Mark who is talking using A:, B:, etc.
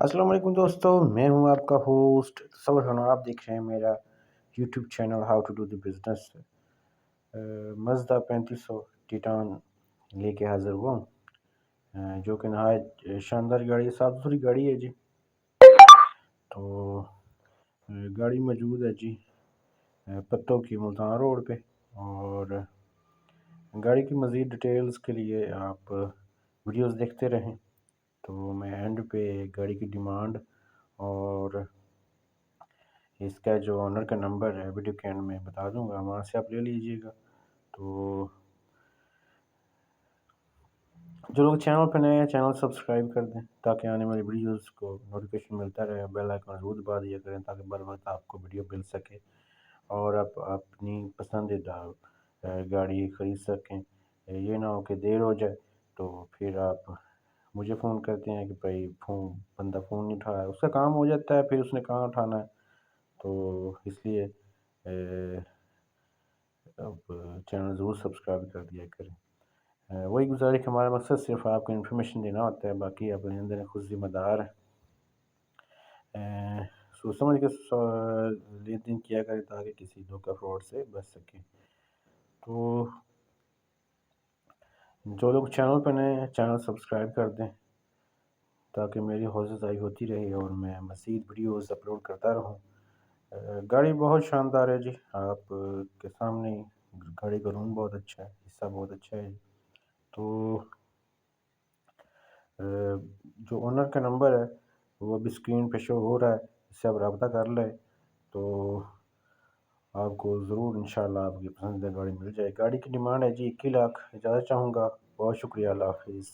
A: अस्सलाम वालेकुम दोस्तों, मैं हूं आपका होस्ट तसव्वुर खान और आप देख रहे हैं मेरा YouTube channel how to do the business. Mazda 3500 Titan लेके हाज़िर हुआ हूँ, जो कि नहायत शानदार गाड़ी है, साफ़ सुथरी गाड़ी है जी। तो गाड़ी मौजूद है जी पत्तोकी मुल्तान रोड पे। और गाड़ी की मज़ीद डिटेल्स के लिए आप वीडियोस देखते रहें। तो मैं एंड पे गाड़ी की डिमांड और इसका जो ऑनर का नंबर है वीडियो के एंड में बता दूंगा, वहाँ से आप ले लीजिएगा। तो जो लोग चैनल पर नए हैं चैनल सब्सक्राइब कर दें ताकि आने वाली वीडियोस को नोटिफिकेशन मिलता रहे। बेल आइकन ज़रूर दबा दिया करें ताकि बर वक्त आपको वीडियो मिल सके और आप अपनी पसंदीदा गाड़ी ख़रीद सकें। ये ना हो कि देर हो जाए तो फिर आप मुझे फ़ोन करते हैं कि भाई बंदा फ़ोन नहीं उठा रहा है, उसका काम हो जाता है, फिर उसने कहाँ उठाना है। तो इसलिए अब चैनल ज़रूर सब्सक्राइब कर दिया करें। वही गुजारिश, हमारा मकसद सिर्फ आपको इन्फॉर्मेशन देना होता है, बाकी आप लेन देन खुद ज़िम्मेदार हैं। सोच समझ के लेन देन किया करें ताकि किसी धोखा फ्रॉड से बच सकें। तो जो लोग चैनल पर नए हैं चैनल सब्सक्राइब कर दें ताकि मेरी हौसला अफजाई होती रहे और मैं मज़ीद वीडियोस अपलोड करता रहूँ। गाड़ी बहुत शानदार है जी, आप के सामने गाड़ी का रूम बहुत अच्छा है, हिस्सा बहुत अच्छा है। तो जो ओनर का नंबर है वो अभी स्क्रीन पे शो हो रहा है, इससे आप रब्ता कर लें तो आपको ज़रूर इंशाल्लाह आपकी पसंदीदा गाड़ी मिल जाए। गाड़ी की डिमांड है जी 21 लाख। इजाज़त चाहूँगा। बहुत शुक्रिया, अल्लाह हाफिज़।